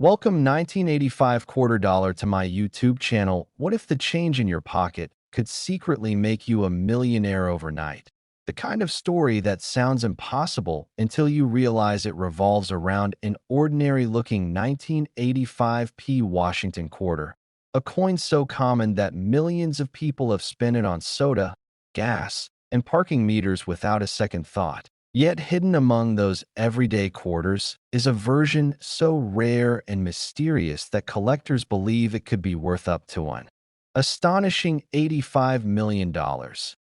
Welcome 1985 quarter dollar to my YouTube channel. What if the change in your pocket could secretly make you a millionaire overnight? The kind of story that sounds impossible until you realize it revolves around an ordinary-looking 1985p Washington quarter, a coin so common that millions of people have spent it on soda, gas, and parking meters without a second thought. Yet hidden among those everyday quarters is a version so rare and mysterious that collectors believe it could be worth up to an astonishing $85 million.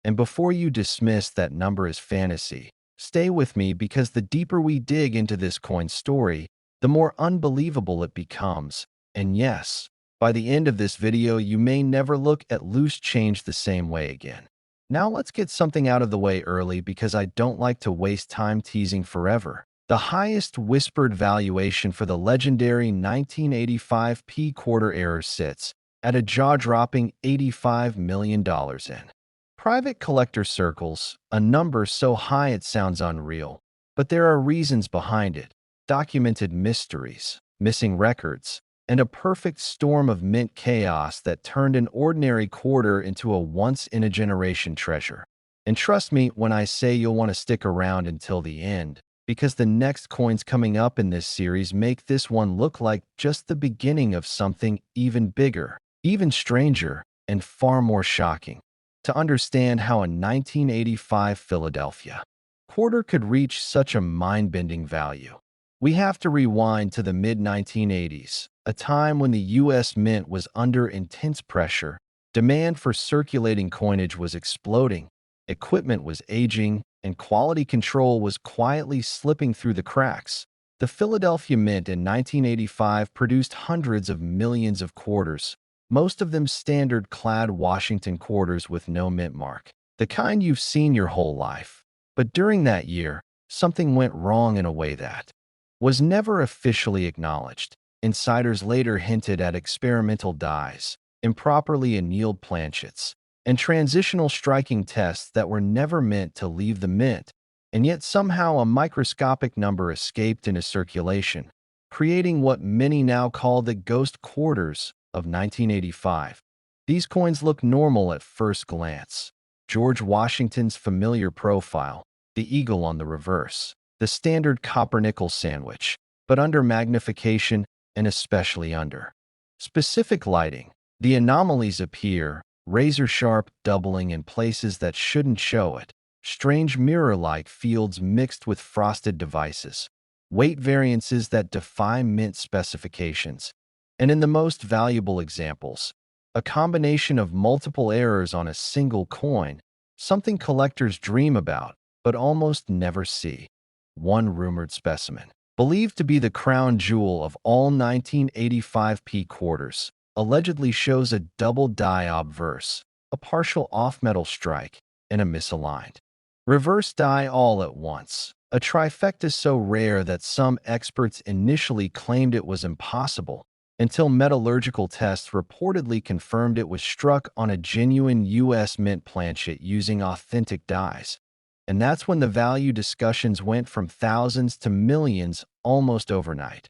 And before you dismiss that number as fantasy, stay with me because the deeper we dig into this coin story, the more unbelievable it becomes. And yes, by the end of this video, you may never look at loose change the same way again. Now let's get something out of the way early because I don't like to waste time teasing forever. The highest whispered valuation for the legendary 1985p quarter error sits at a jaw-dropping $85 million in private collector circles, a number so high it sounds unreal. But there are reasons behind it: documented mysteries, missing records, and a perfect storm of mint chaos that turned an ordinary quarter into a once-in-a-generation treasure. And trust me when I say you'll want to stick around until the end, because the next coins coming up in this series make this one look like just the beginning of something even bigger, even stranger, and far more shocking. To understand how a 1985 Philadelphia quarter could reach such a mind-bending value, we have to rewind to the mid-1980s, a time when the U.S. Mint was under intense pressure. Demand for circulating coinage was exploding, equipment was aging, and quality control was quietly slipping through the cracks. The Philadelphia Mint in 1985 produced hundreds of millions of quarters, most of them standard clad Washington quarters with no mint mark, the kind you've seen your whole life. But during that year, something went wrong in a way that was never officially acknowledged. Insiders later hinted at experimental dies, improperly annealed planchets, and transitional striking tests that were never meant to leave the mint, and yet somehow a microscopic number escaped into circulation, creating what many now call the ghost quarters of 1985. These coins look normal at first glance. George Washington's familiar profile, the eagle on the reverse, the standard copper-nickel sandwich, but under magnification and especially under specific lighting, the anomalies appear, razor-sharp doubling in places that shouldn't show it, strange mirror-like fields mixed with frosted devices, weight variances that defy mint specifications, and in the most valuable examples, a combination of multiple errors on a single coin, something collectors dream about but almost never see. One rumored specimen, believed to be the crown jewel of all 1985p quarters, allegedly shows a double die obverse, a partial off-metal strike, and a misaligned reverse die all at once, a trifecta so rare that some experts initially claimed it was impossible, until metallurgical tests reportedly confirmed it was struck on a genuine U.S. Mint planchet using authentic dies. And that's when the value discussions went from thousands to millions almost overnight.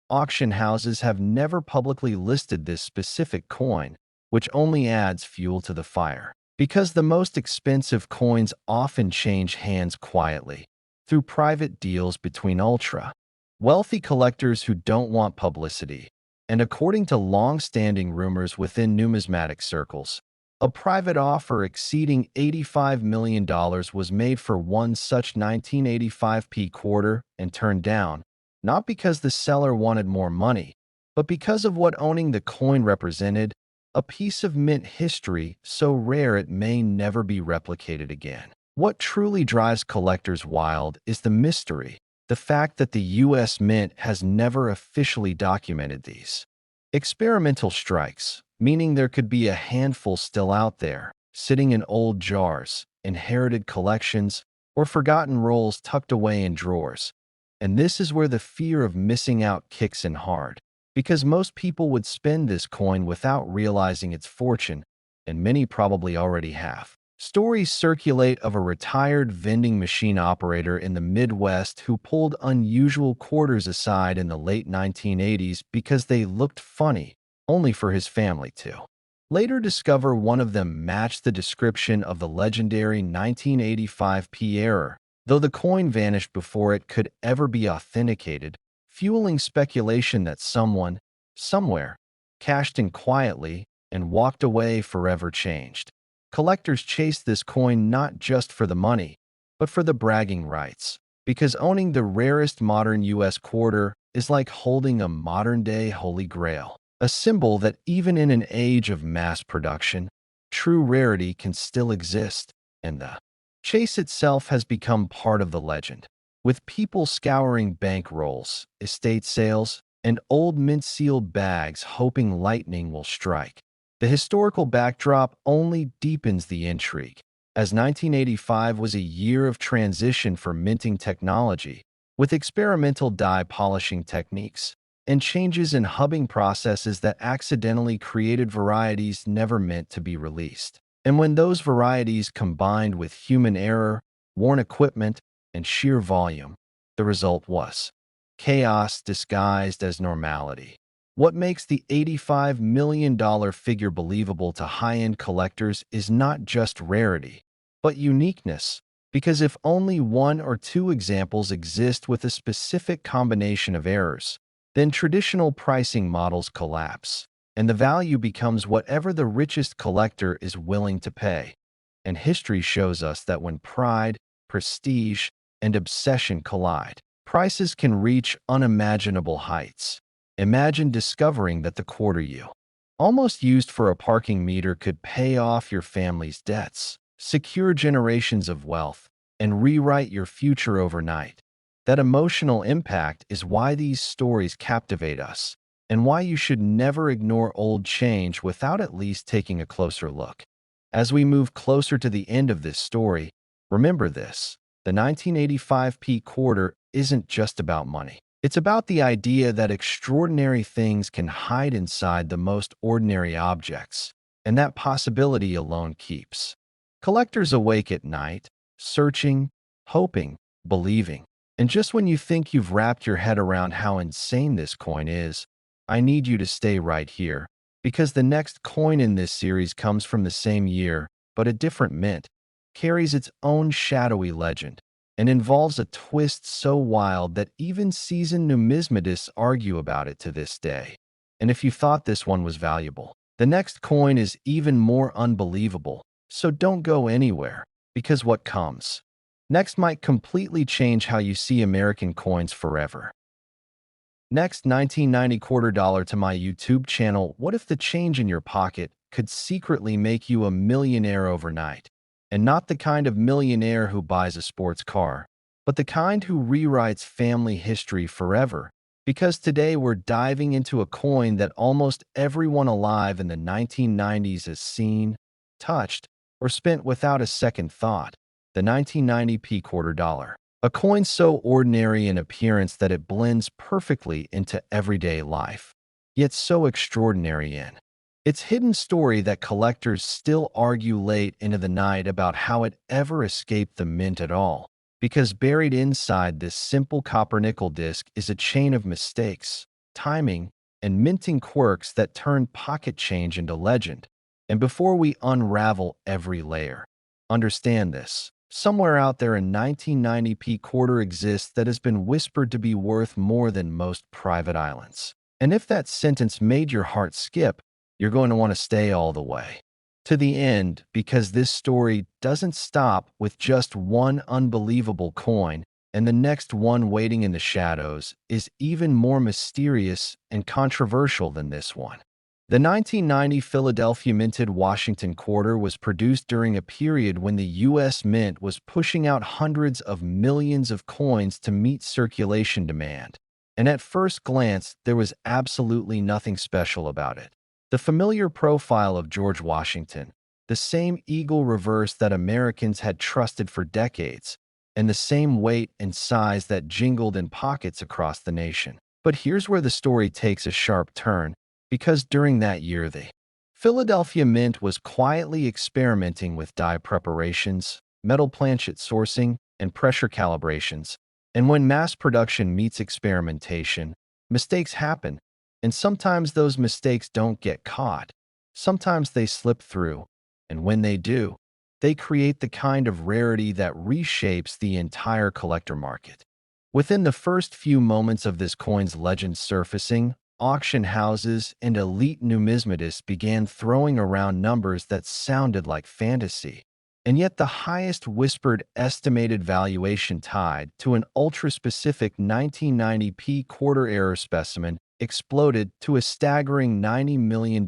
Auction houses have never publicly listed this specific coin, which only adds fuel to the fire, because the most expensive coins often change hands quietly, through private deals between ultra-wealthy collectors who don't want publicity. And according to long-standing rumors within numismatic circles, a private offer exceeding $85 million was made for one such 1985p quarter and turned down, not because the seller wanted more money, but because of what owning the coin represented: a piece of mint history so rare it may never be replicated again. What truly drives collectors wild is the mystery, the fact that the U.S. Mint has never officially documented these experimental strikes, meaning there could be a handful still out there, sitting in old jars, inherited collections, or forgotten rolls tucked away in drawers. And this is where the fear of missing out kicks in hard, because most people would spend this coin without realizing its fortune, and many probably already have. Stories circulate of a retired vending machine operator in the Midwest who pulled unusual quarters aside in the late 1980s because they looked funny, only for his family to. Later discover one of them matched the description of the legendary 1985 P error, though the coin vanished before it could ever be authenticated, fueling speculation that someone, somewhere, cashed in quietly and walked away forever changed. Collectors chase this coin not just for the money, but for the bragging rights, because owning the rarest modern U.S. quarter is like holding a modern-day Holy Grail, a symbol that even in an age of mass production, true rarity can still exist, and the chase itself has become part of the legend, with people scouring bank rolls, estate sales, and old mint-sealed bags hoping lightning will strike. The historical backdrop only deepens the intrigue, as 1985 was a year of transition for minting technology, with experimental die polishing techniques and changes in hubbing processes that accidentally created varieties never meant to be released. And when those varieties combined with human error, worn equipment, and sheer volume, the result was chaos disguised as normality. What makes the $85 million figure believable to high-end collectors is not just rarity, but uniqueness, because if only one or two examples exist with a specific combination of errors, then traditional pricing models collapse, and the value becomes whatever the richest collector is willing to pay. And history shows us that when pride, prestige, and obsession collide, prices can reach unimaginable heights. Imagine discovering that the quarter you almost used for a parking meter could pay off your family's debts, secure generations of wealth, and rewrite your future overnight. That emotional impact is why these stories captivate us, and why you should never ignore old change without at least taking a closer look. As we move closer to the end of this story, remember this: the 1985 P quarter isn't just about money. It's about the idea that extraordinary things can hide inside the most ordinary objects, and that possibility alone keeps collectors awake at night, searching, hoping, believing. And just when you think you've wrapped your head around how insane this coin is, I need you to stay right here, because the next coin in this series comes from the same year, but a different mint, carries its own shadowy legend, and involves a twist so wild that even seasoned numismatists argue about it to this day. And if you thought this one was valuable, the next coin is even more unbelievable, so don't go anywhere, because what comes next might completely change how you see American coins forever. Next, 1990 quarter dollar to my YouTube channel. What if the change in your pocket could secretly make you a millionaire overnight? And not the kind of millionaire who buys a sports car, but the kind who rewrites family history forever. Because today we're diving into a coin that almost everyone alive in the 1990s has seen, touched, or spent without a second thought: the 1990 P quarter dollar. A coin so ordinary in appearance that it blends perfectly into everyday life, yet so extraordinary in its hidden story that collectors still argue late into the night about how it ever escaped the mint at all. Because buried inside this simple copper-nickel disc is a chain of mistakes, timing, and minting quirks that turn pocket change into legend. And before we unravel every layer, understand this: somewhere out there a 1990 P quarter exists that has been whispered to be worth more than most private islands. And if that sentence made your heart skip, you're going to want to stay all the way to the end, because this story doesn't stop with just one unbelievable coin, and the next one waiting in the shadows is even more mysterious and controversial than this one. The 1990 Philadelphia minted Washington quarter was produced during a period when the U.S. Mint was pushing out hundreds of millions of coins to meet circulation demand. And at first glance, there was absolutely nothing special about it. The familiar profile of George Washington, the same eagle reverse that Americans had trusted for decades, and the same weight and size that jingled in pockets across the nation. But here's where the story takes a sharp turn, because during that year the Philadelphia Mint was quietly experimenting with die preparations, metal planchet sourcing, and pressure calibrations. And when mass production meets experimentation, mistakes happen, and sometimes those mistakes don't get caught. Sometimes they slip through, and when they do, they create the kind of rarity that reshapes the entire collector market. Within the first few moments of this coin's legend surfacing, auction houses and elite numismatists began throwing around numbers that sounded like fantasy. And yet the highest whispered estimated valuation tied to an ultra-specific 1990p quarter-error specimen exploded to a staggering $90 million.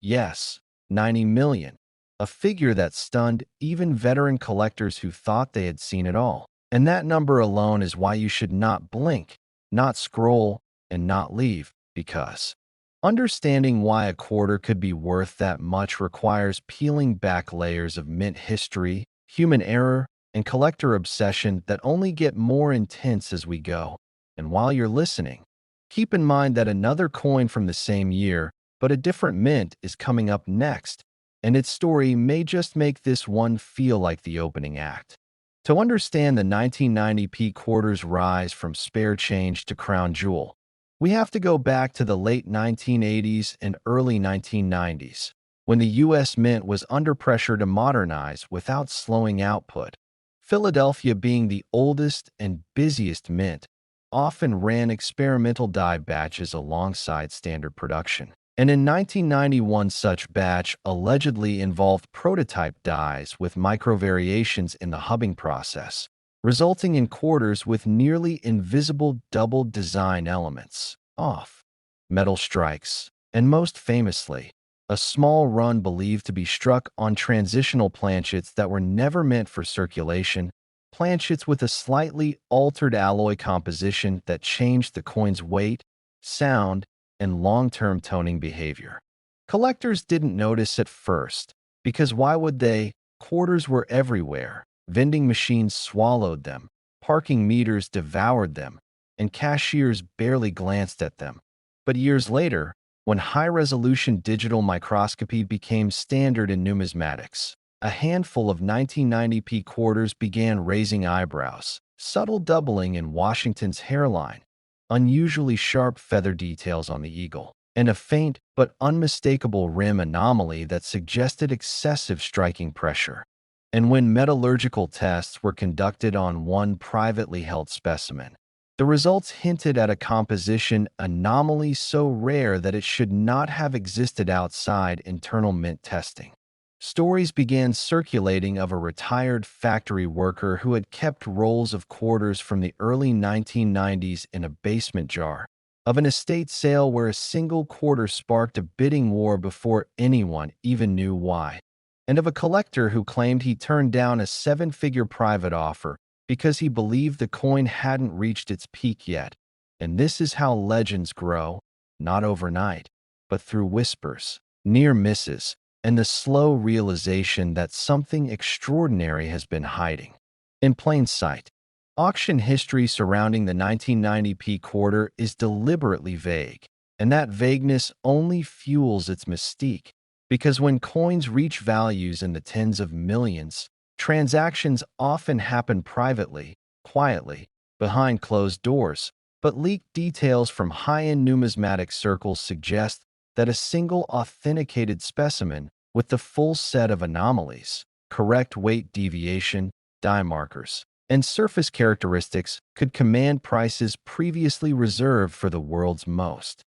Yes, $90 million. A figure that stunned even veteran collectors who thought they had seen it all. And that number alone is why you should not blink, not scroll, and not leave, because understanding why a quarter could be worth that much requires peeling back layers of mint history, human error, and collector obsession that only get more intense as we go. And while you're listening, keep in mind that another coin from the same year, but a different mint, is coming up next, and its story may just make this one feel like the opening act. To understand the 1990p quarter's rise from spare change to crown jewel, we have to go back to the late 1980s and early 1990s, when the U.S. Mint was under pressure to modernize without slowing output. Philadelphia, being the oldest and busiest mint, often ran experimental die batches alongside standard production. And in 1991, such batch allegedly involved prototype dies with micro-variations in the hubbing process, resulting in quarters with nearly invisible double design elements, off, metal strikes, and most famously, a small run believed to be struck on transitional planchets that were never meant for circulation, planchets with a slightly altered alloy composition that changed the coin's weight, sound, and long-term toning behavior. Collectors didn't notice at first, because why would they? Quarters were everywhere. Vending machines swallowed them, parking meters devoured them, and cashiers barely glanced at them. But years later, when high-resolution digital microscopy became standard in numismatics, a handful of 1990p quarters began raising eyebrows, subtle doubling in Washington's hairline, unusually sharp feather details on the eagle, and a faint but unmistakable rim anomaly that suggested excessive striking pressure. And when metallurgical tests were conducted on one privately held specimen, the results hinted at a composition anomaly so rare that it should not have existed outside internal mint testing. Stories began circulating of a retired factory worker who had kept rolls of quarters from the early 1990s in a basement jar, of an estate sale where a single quarter sparked a bidding war before anyone even knew why, and of a collector who claimed he turned down a seven-figure private offer because he believed the coin hadn't reached its peak yet. And this is how legends grow, not overnight, but through whispers, near misses, and the slow realization that something extraordinary has been hiding in plain sight. Auction history surrounding the 1990p quarter is deliberately vague, and that vagueness only fuels its mystique, because when coins reach values in the tens of millions, transactions often happen privately, quietly, behind closed doors, but leaked details from high-end numismatic circles suggest that a single authenticated specimen with the full set of anomalies, correct weight deviation, die markers, and surface characteristics could command prices previously reserved for the world's most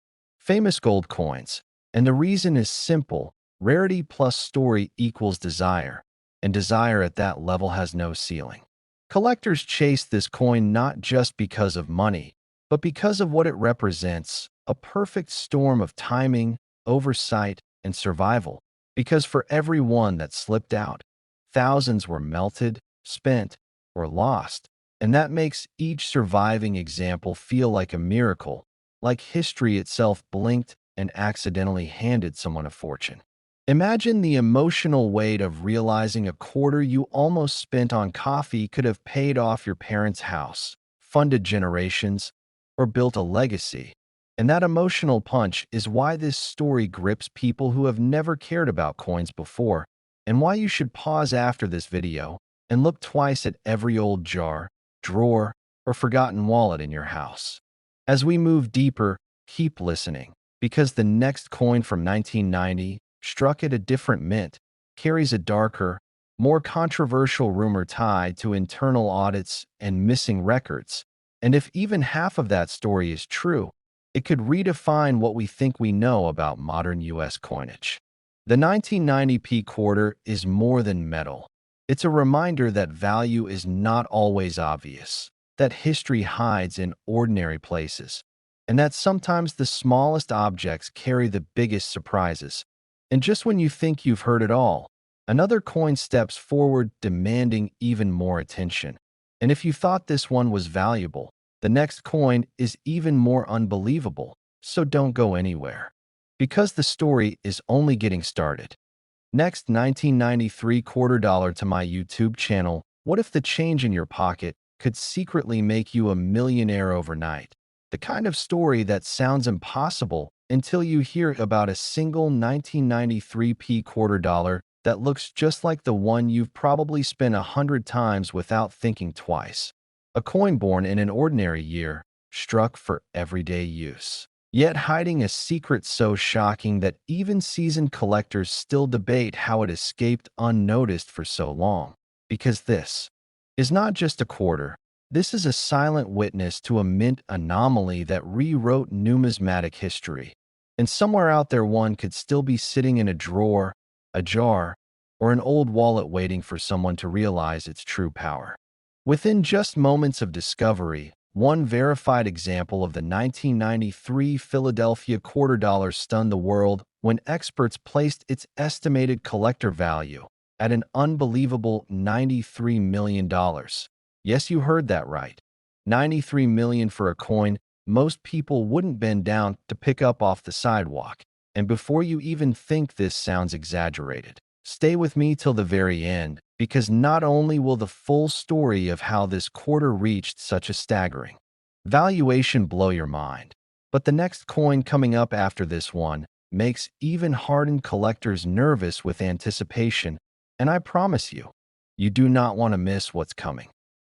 famous gold coins. And the reason is simple: rarity plus story equals desire, and desire at that level has no ceiling. Collectors chase this coin not just because of money, but because of what it represents: a perfect storm of timing, oversight, and survival. Because for every one that slipped out, thousands were melted, spent, or lost. And that makes each surviving example feel like a miracle, like history itself blinked and accidentally handed someone a fortune. Imagine the emotional weight of realizing a quarter you almost spent on coffee could have paid off your parents' house, funded generations, or built a legacy. And that emotional punch is why this story grips people who have never cared about coins before, and why you should pause after this video and look twice at every old jar, drawer, or forgotten wallet in your house. As we move deeper, keep listening, because the next coin from 1990, struck at a different mint, carries a darker, more controversial rumor tied to internal audits and missing records. And if even half of that story is true, it could redefine what we think we know about modern U.S. coinage. The 1990 P quarter is more than metal. It's a reminder that value is not always obvious, that history hides in ordinary places, and that sometimes the smallest objects carry the biggest surprises. And just when you think you've heard it all, another coin steps forward demanding even more attention. And if you thought this one was valuable, the next coin is even more unbelievable, so don't go anywhere. Because the story is only getting started. Next, 1993 quarter dollar to my YouTube channel. What if the change in your pocket could secretly make you a millionaire overnight? The kind of story that sounds impossible until you hear about a single 1993 P quarter dollar that looks just like the one you've probably spent 100 times without thinking twice. A coin born in an ordinary year, struck for everyday use, yet hiding a secret so shocking that even seasoned collectors still debate how it escaped unnoticed for so long. Because this is not just a quarter, this is a silent witness to a mint anomaly that rewrote numismatic history. And somewhere out there, one could still be sitting in a drawer, a jar, or an old wallet waiting for someone to realize its true power. Within just moments of discovery, one verified example of the 1993 Philadelphia quarter dollar stunned the world when experts placed its estimated collector value at an unbelievable $93 million. Yes, you heard that right. $93 million for a coin most people wouldn't bend down to pick up off the sidewalk. And before you even think this sounds exaggerated, stay with me till the very end, because not only will the full story of how this quarter reached such a staggering valuation blow your mind, but the next coin coming up after this one makes even hardened collectors nervous with anticipation, and I promise you, you do not want to miss what's coming.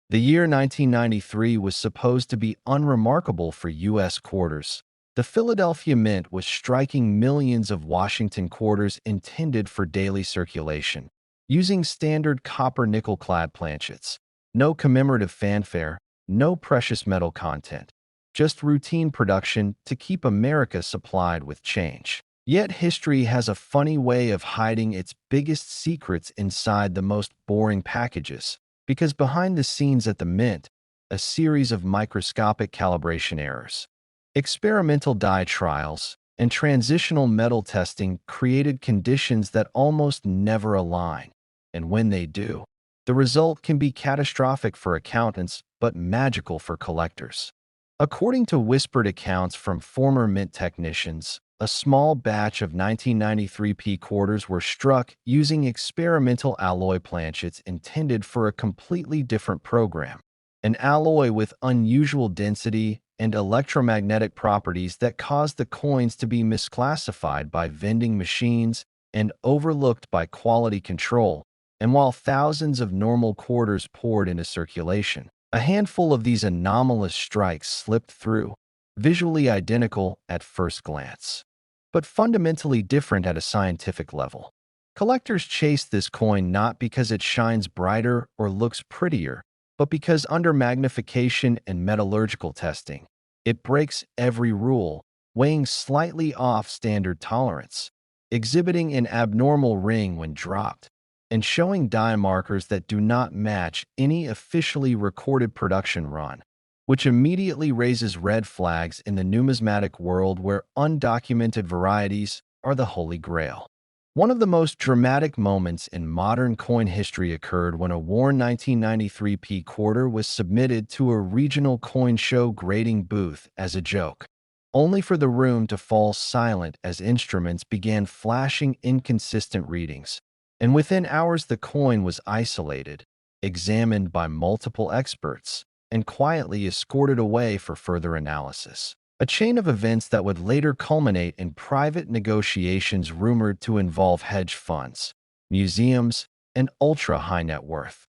The year 1993 was supposed to be unremarkable for U.S. quarters. The Philadelphia Mint was striking millions of Washington quarters intended for daily circulation, using standard copper-nickel clad planchets. No commemorative fanfare, no precious metal content, just routine production to keep America supplied with change. Yet history has a funny way of hiding its biggest secrets inside the most boring packages, because behind the scenes at the Mint, a series of microscopic calibration errors, experimental die trials, and transitional metal testing created conditions that almost never align. And when they do, the result can be catastrophic for accountants but magical for collectors. According to whispered accounts from former Mint technicians, a small batch of 1993 P quarters were struck using experimental alloy planchets intended for a completely different program, an alloy with unusual density and electromagnetic properties that caused the coins to be misclassified by vending machines and overlooked by quality control. And while thousands of normal quarters poured into circulation, a handful of these anomalous strikes slipped through, visually identical at first glance, but fundamentally different at a scientific level. Collectors chase this coin not because it shines brighter or looks prettier, but because under magnification and metallurgical testing, it breaks every rule, weighing slightly off standard tolerance, exhibiting an abnormal ring when dropped, and showing die markers that do not match any officially recorded production run, which immediately raises red flags in the numismatic world where undocumented varieties are the holy grail. One of the most dramatic moments in modern coin history occurred when a worn 1993 P quarter was submitted to a regional coin show grading booth as a joke, only for the room to fall silent as instruments began flashing inconsistent readings. And within hours the coin was isolated, examined by multiple experts, and quietly escorted away for further analysis. a chain of events that would later culminate in private negotiations rumored to involve hedge funds, museums, and ultra-high net worth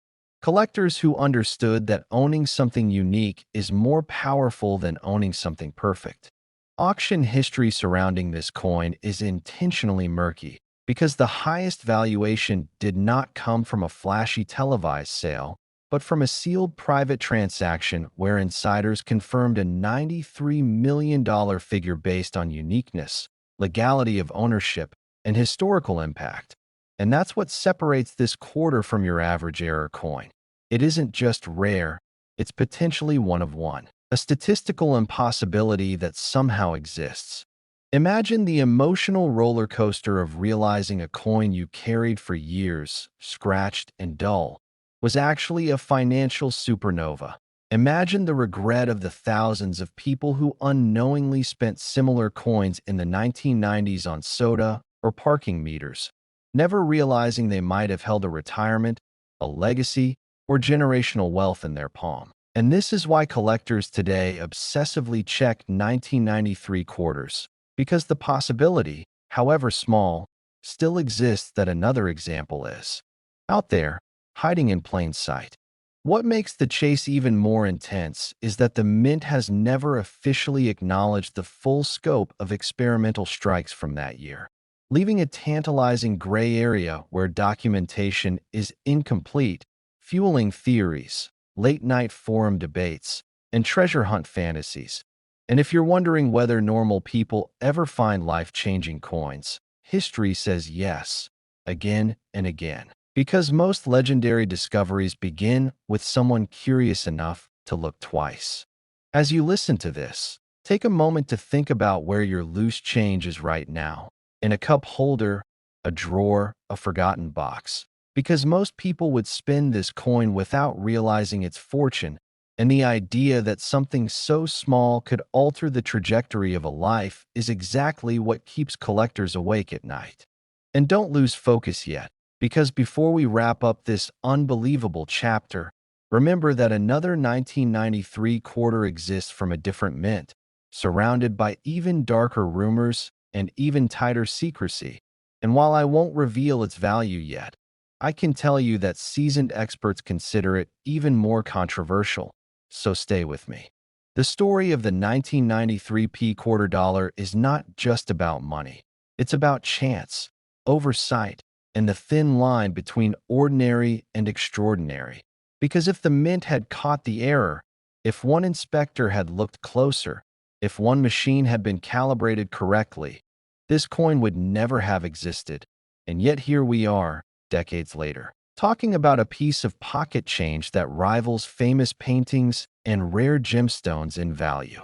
collectors who understood that owning something unique is more powerful than owning something perfect. Auction history surrounding this coin is intentionally murky because the highest valuation did not come from a flashy televised sale, but from a sealed private transaction where insiders confirmed a $93 million figure based on uniqueness, legality of ownership, and historical impact. And that's what separates this quarter from your average error coin. It isn't just rare, it's potentially one of one, a statistical impossibility that somehow exists. Imagine the emotional roller coaster of realizing a coin you carried for years, scratched and dull, was actually a financial supernova. Imagine the regret of the thousands of people who unknowingly spent similar coins in the 1990s on soda or parking meters, never realizing they might have held a retirement, a legacy, or generational wealth in their palm. And this is why collectors today obsessively check 1993 quarters, because the possibility, however small, still exists that another example is out there, hiding in plain sight. What makes the chase even more intense is that the mint has never officially acknowledged the full scope of experimental strikes from that year, leaving a tantalizing gray area where documentation is incomplete, fueling theories, late-night forum debates, and treasure hunt fantasies. And if you're wondering whether normal people ever find life-changing coins, history says yes, again and again. Because most legendary discoveries begin with someone curious enough to look twice. As you listen to this, take a moment to think about where your loose change is right now. In a cup holder, a drawer, a forgotten box. Because most people would spend this coin without realizing its fortune, and the idea that something so small could alter the trajectory of a life is exactly what keeps collectors awake at night. And don't lose focus yet, because before we wrap up this unbelievable chapter, remember that another 1993 quarter exists from a different mint, surrounded by even darker rumors and even tighter secrecy. And while I won't reveal its value yet, I can tell you that seasoned experts consider it even more controversial, so stay with me. The story of the 1993 P quarter dollar is not just about money. It's about chance, oversight, and the thin line between ordinary and extraordinary. Because if the mint had caught the error, if one inspector had looked closer, if one machine had been calibrated correctly, this coin would never have existed. And yet here we are, decades later, talking about a piece of pocket change that rivals famous paintings and rare gemstones in value.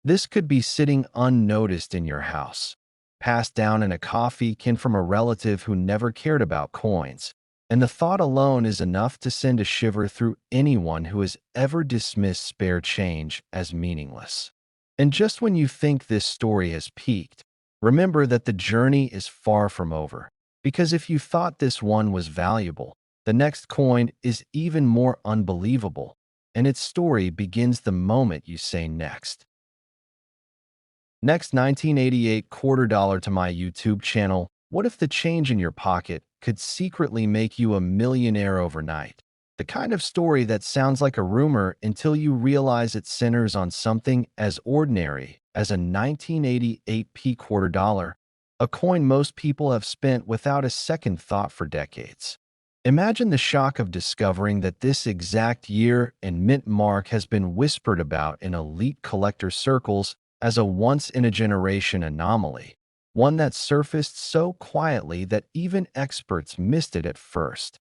This could be sitting unnoticed in your house, passed down in a coffee can from a relative who never cared about coins, and the thought alone is enough to send a shiver through anyone who has ever dismissed spare change as meaningless. And just when you think this story has peaked, remember that the journey is far from over. Because if you thought this one was valuable, the next coin is even more unbelievable, and its story begins the moment you say next. Next 1988 quarter dollar to my YouTube channel. What if the change in your pocket could secretly make you a millionaire overnight? The kind of story that sounds like a rumor until you realize it centers on something as ordinary as a 1988 P quarter dollar, a coin most people have spent without a second thought for decades. Imagine the shock of discovering that this exact year and mint mark has been whispered about in elite collector circles as a once-in-a-generation anomaly, one that surfaced so quietly that even experts missed it at first.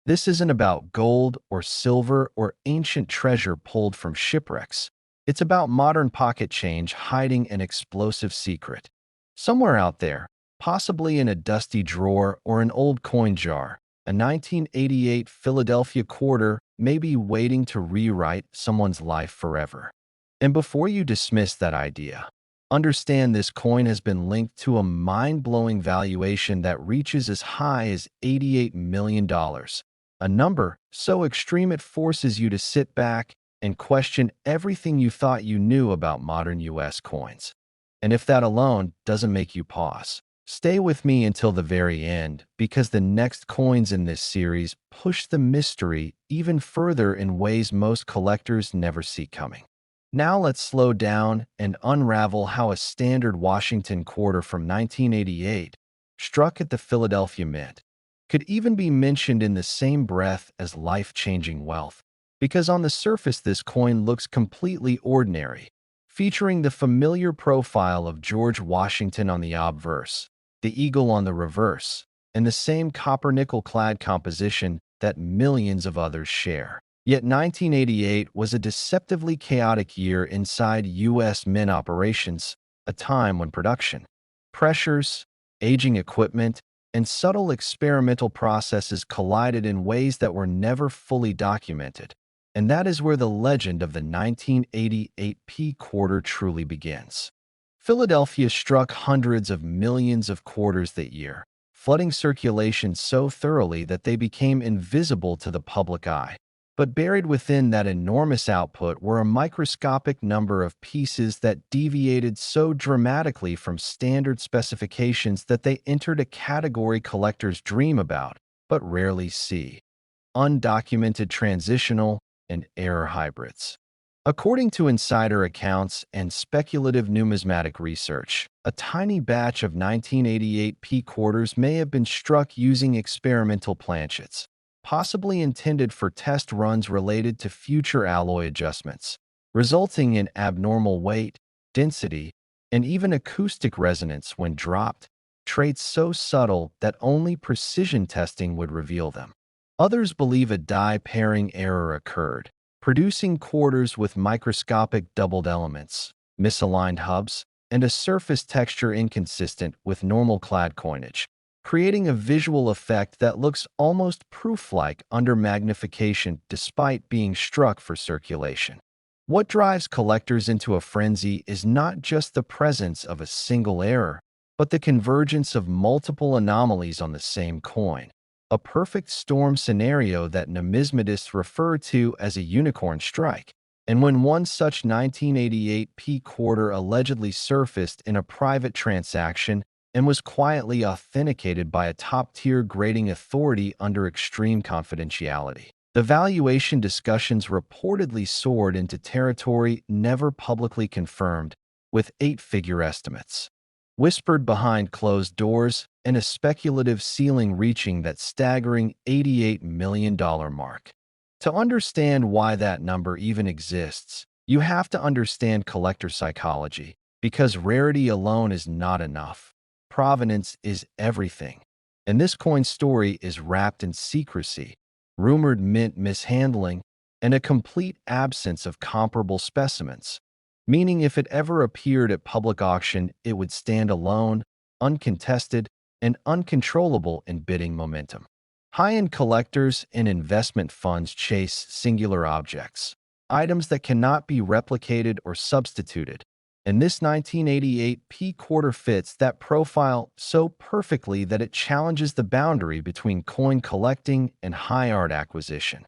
This isn't about gold or silver or ancient treasure pulled from shipwrecks. It's about modern pocket change hiding an explosive secret. Somewhere out there, possibly in a dusty drawer or an old coin jar, a 1988 Philadelphia quarter may be waiting to rewrite someone's life forever. And before you dismiss that idea, understand this coin has been linked to a mind-blowing valuation that reaches as high as $88 million, a number so extreme it forces you to sit back and question everything you thought you knew about modern US coins. And if that alone doesn't make you pause, stay with me until the very end, because the next coins in this series push the mystery even further in ways most collectors never see coming. Now let's slow down and unravel how a standard Washington quarter from 1988, struck at the Philadelphia Mint, could even be mentioned in the same breath as life-changing wealth. Because on the surface this coin looks completely ordinary, featuring the familiar profile of George Washington on the obverse, the eagle on the reverse, and the same copper-nickel clad composition that millions of others share. Yet 1988 was a deceptively chaotic year inside U.S. mint operations, a time when production, pressures, aging equipment, and subtle experimental processes collided in ways that were never fully documented. And that is where the legend of the 1988 P quarter truly begins. Philadelphia struck hundreds of millions of quarters that year, flooding circulation so thoroughly that they became invisible to the public eye. But buried within that enormous output were a microscopic number of pieces that deviated so dramatically from standard specifications that they entered a category collectors dream about, but rarely see: undocumented transitional and error hybrids. According to insider accounts and speculative numismatic research, a tiny batch of 1988 P quarters may have been struck using experimental planchets, possibly intended for test runs related to future alloy adjustments, resulting in abnormal weight, density, and even acoustic resonance when dropped, traits so subtle that only precision testing would reveal them. Others believe a die pairing error occurred, producing quarters with microscopic doubled elements, misaligned hubs, and a surface texture inconsistent with normal clad coinage, creating a visual effect that looks almost proof-like under magnification despite being struck for circulation. What drives collectors into a frenzy is not just the presence of a single error, but the convergence of multiple anomalies on the same coin, a perfect storm scenario that numismatists refer to as a unicorn strike. And when one such 1988 P quarter allegedly surfaced in a private transaction and was quietly authenticated by a top-tier grading authority under extreme confidentiality, the valuation discussions reportedly soared into territory never publicly confirmed, with eight-figure estimates whispered behind closed doors and a speculative ceiling reaching that staggering $88 million mark. To understand why that number even exists, you have to understand collector psychology, because rarity alone is not enough. Provenance is everything. And this coin story is wrapped in secrecy, rumored mint mishandling, and a complete absence of comparable specimens, meaning if it ever appeared at public auction, it would stand alone, uncontested, and uncontrollable in bidding momentum. High-end collectors and investment funds chase singular objects, items that cannot be replicated or substituted, and this 1988 P quarter fits that profile so perfectly that it challenges the boundary between coin collecting and high art acquisition.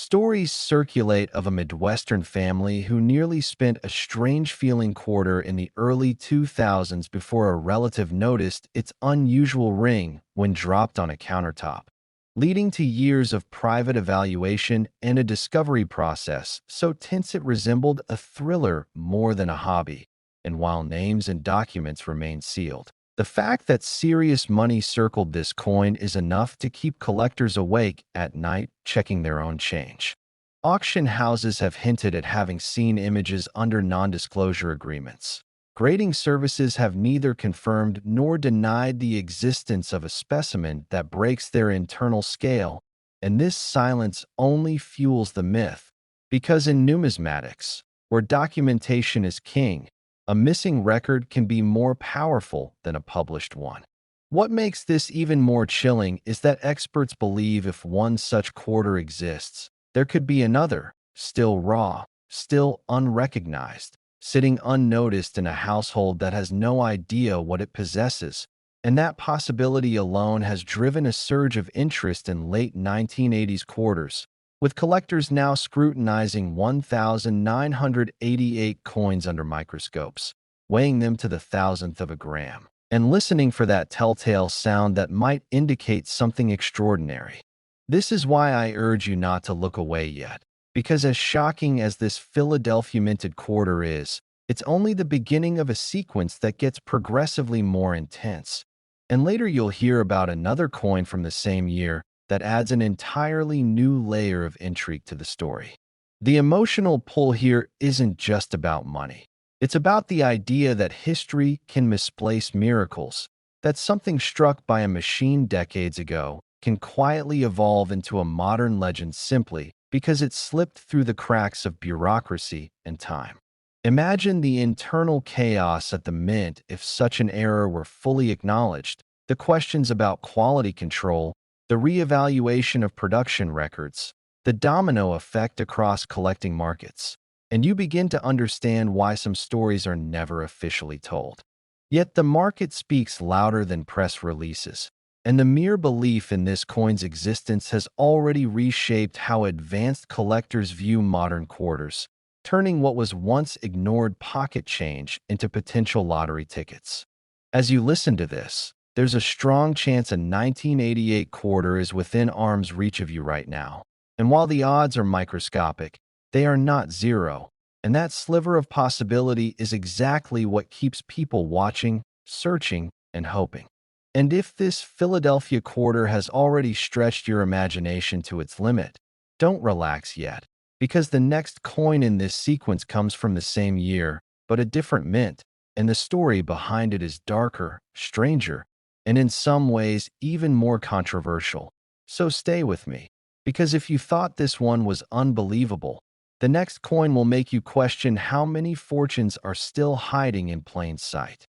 Stories circulate of a Midwestern family who nearly spent a strange-feeling quarter in the early 2000s before a relative noticed its unusual ring when dropped on a countertop, leading to years of private evaluation and a discovery process so tense it resembled a thriller more than a hobby. And while names and documents remain sealed, the fact that serious money circled this coin is enough to keep collectors awake at night checking their own change. Auction houses have hinted at having seen images under non-disclosure agreements. Grading services have neither confirmed nor denied the existence of a specimen that breaks their internal scale, and this silence only fuels the myth, because in numismatics, where documentation is king, a missing record can be more powerful than a published one. What makes this even more chilling is that experts believe if one such quarter exists, there could be another, still raw, still unrecognized, sitting unnoticed in a household that has no idea what it possesses. And that possibility alone has driven a surge of interest in late 1980s quarters, with collectors now scrutinizing 1,988 coins under microscopes, weighing them to the thousandth of a gram, and listening for that telltale sound that might indicate something extraordinary. This is why I urge you not to look away yet, because as shocking as this Philadelphia minted quarter is, it's only the beginning of a sequence that gets progressively more intense. And later you'll hear about another coin from the same year that adds an entirely new layer of intrigue to the story. The emotional pull here isn't just about money. It's about the idea that history can misplace miracles, that something struck by a machine decades ago can quietly evolve into a modern legend simply because it slipped through the cracks of bureaucracy and time. Imagine the internal chaos at the mint if such an error were fully acknowledged. The questions about quality control, the reevaluation of production records, the domino effect across collecting markets, and you begin to understand why some stories are never officially told. Yet the market speaks louder than press releases, and the mere belief in this coin's existence has already reshaped how advanced collectors view modern quarters, turning what was once ignored pocket change into potential lottery tickets. As you listen to this, there's a strong chance a 1988 quarter is within arm's reach of you right now. And while the odds are microscopic, they are not zero. And that sliver of possibility is exactly what keeps people watching, searching, and hoping. And if this Philadelphia quarter has already stretched your imagination to its limit, don't relax yet, because the next coin in this sequence comes from the same year, but a different mint, and the story behind it is darker, stranger, and in some ways even more controversial. So stay with me, because if you thought this one was unbelievable, the next coin will make you question how many fortunes are still hiding in plain sight.